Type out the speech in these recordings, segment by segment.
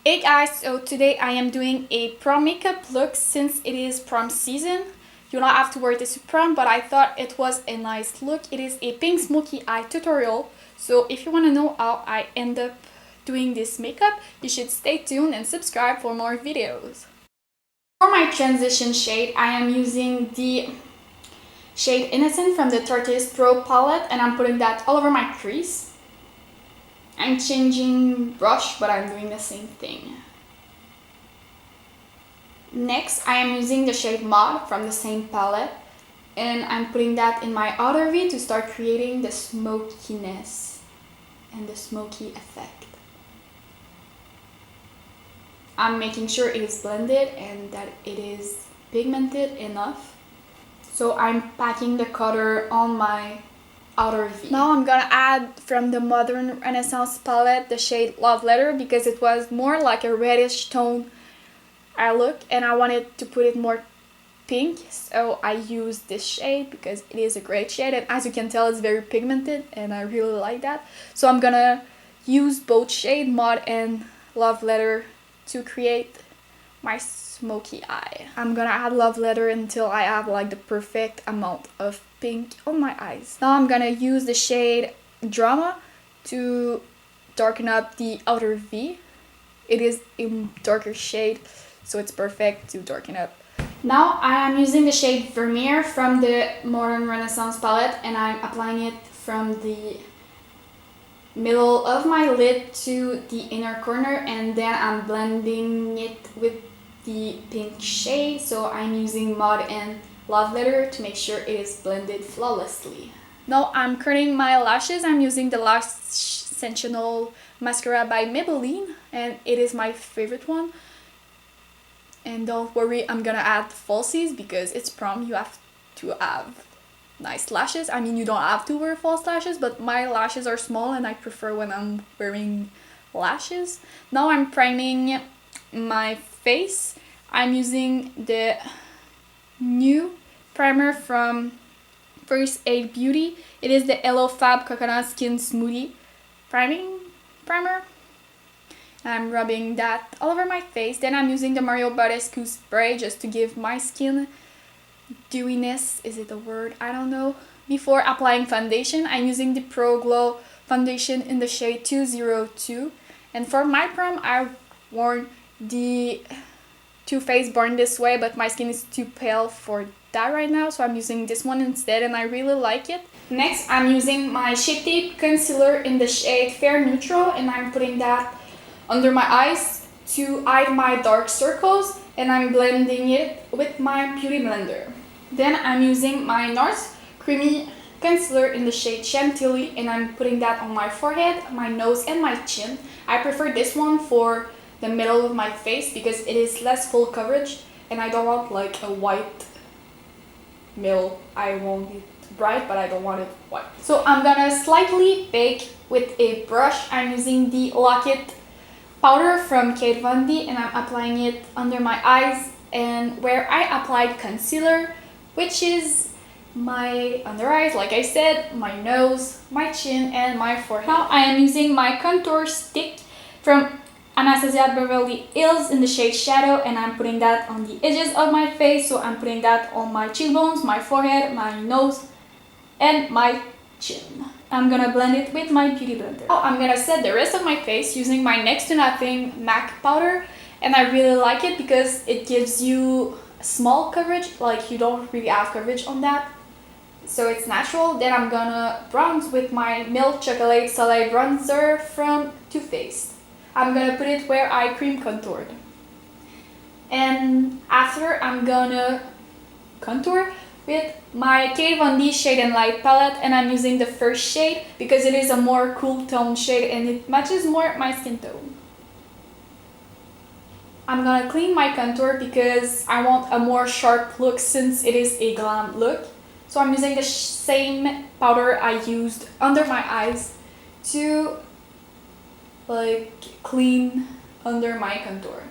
Hey guys, so today I am doing a prom makeup look since it is prom season. You don't have to wear this to prom, but I thought it was a nice look. It is a pink smoky eye tutorial, so if you want to know how I end up doing this makeup, you should stay tuned and subscribe for more videos. For my transition shade, I am using the shade Innocent from the Tarteist Pro palette, and I'm putting that all over my crease. I'm changing brush, but I'm doing the same thing. Next, I am using the shade Mauve from the same palette, and I'm putting that in my outer V to start creating the smokiness and the smoky effect. I'm making sure it is blended and that it is pigmented enough. So I'm packing the color on my outer V. Now I'm gonna add from the Modern Renaissance palette the shade Love Letter because it was more like a reddish tone eye look and I wanted to put it more pink, so I used this shade because it is a great shade, and as you can tell it's very pigmented and I really like that. So I'm gonna use both shade Mauve and Love Letter to create my smoky eye. I'm gonna add Love Letter until I have like the perfect amount of pink on my eyes. Now I'm gonna use the shade Drama to darken up the outer V. It is a darker shade, so it's perfect to darken up. Now I am using the shade Vermeer from the Modern Renaissance palette, and I'm applying it from the middle of my lid to the inner corner, and then I'm blending it with the pink shade. So I'm using Mauve and Love Letter to make sure it is blended flawlessly. Now I'm curling my lashes. I'm using the Lash Sensational mascara by Maybelline, and it is my favorite one. And don't worry, I'm gonna add falsies because it's prom. You have to have nice lashes. I mean, you don't have to wear false lashes, but my lashes are small and I prefer when I'm wearing lashes. Now I'm priming my face. I'm using the new primer from First Aid Beauty. It is the Hello Fab Coconut Skin Smoothie primer. I'm rubbing that all over my face. Then I'm using the Mario Badescu spray just to give my skin dewiness. Is it a word? I don't know. Before applying foundation, I'm using the Pro Glow foundation in the shade 202. And for my prom, I've worn the Too Faced Born This Way, but my skin is too pale for that right now, so I'm using this one instead, and I really like it. Next, I'm using my Shape Tape concealer in the shade Fair Neutral, and I'm putting that under my eyes to hide my dark circles, and I'm blending it with my beauty blender. Then I'm using my Nars creamy concealer in the shade Chantilly, and I'm putting that on my forehead, my nose, and my chin. I prefer this one for the middle of my face because it is less full coverage, and I don't want like a white middle. I want it bright, but I don't want it white. So I'm gonna slightly bake with a brush. I'm using the Lock-It powder from Kate Von D, and I'm applying it under my eyes and where I applied concealer, which is my under eyes, like I said, my nose, my chin, and my forehead. Now I am using my contour stick from Anastasia Beverly Hills in the shade Shadow, and I'm putting that on the edges of my face. So I'm putting that on my cheekbones, my forehead, my nose, and my chin. I'm gonna blend it with my beauty blender. Now I'm gonna set the rest of my face using my Next to Nothing MAC powder, and I really like it because it gives you small coverage, like you don't really have coverage on that, so it's natural. Then I'm gonna bronze with my Milk Chocolate Soleil bronzer from Too Faced. I'm gonna put it where I cream contoured, and after I'm gonna contour with my Kate Von D Shade and Light palette, and I'm using the first shade because it is a more cool tone shade and it matches more my skin tone. I'm gonna clean my contour because I want a more sharp look since it is a glam look. So I'm using the same powder I used under my eyes to like clean under my contour.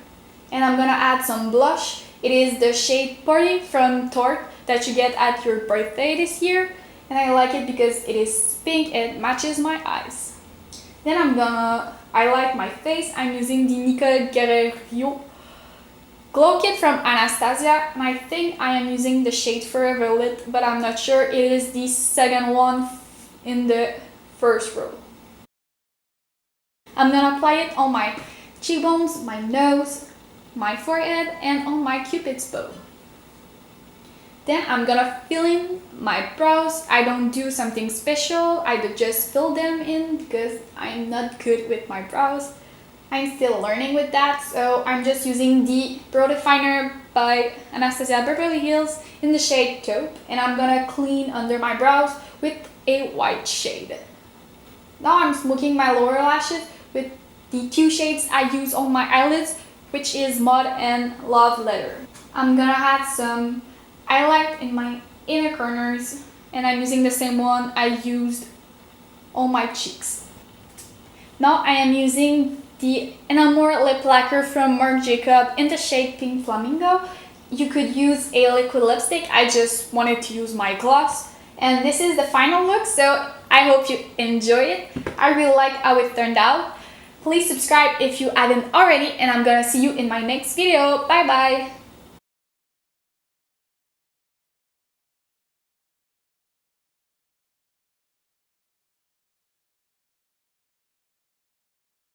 And I'm gonna add some blush. It is the shade Paarty from Tarte that you get at your birthday this year, and I like it because it is pink and matches my eyes. Then I'm gonna highlight my face. I'm using the Nicole Guerriero Glow Kit from Anastasia, and I think I am using the shade Forever Lit, but I'm not sure. It is the second one in the first row. I'm gonna apply it on my cheekbones, my nose, my forehead, and on my cupid's bow. Then I'm gonna fill in my brows. I don't do something special, I just fill them in because I'm not good with my brows. I'm still learning with that, so I'm just using the Brow Definer by Anastasia Beverly Hills in the shade Taupe, and I'm gonna clean under my brows with a white shade. Now I'm smoking my lower lashes with the two shades I use on my eyelids, which is Mud and Love Letter. I'm gonna add some highlight in my inner corners, and I'm using the same one I used on my cheeks. Now I am using the Enamored Lip Lacquer from Marc Jacob in the shade Pink Flamingo. You could use a liquid lipstick, I just wanted to use my gloss. And this is the final look, so I hope you enjoy it. I really like how it turned out. Please subscribe if you haven't already, and I'm gonna see you in my next video. Bye bye!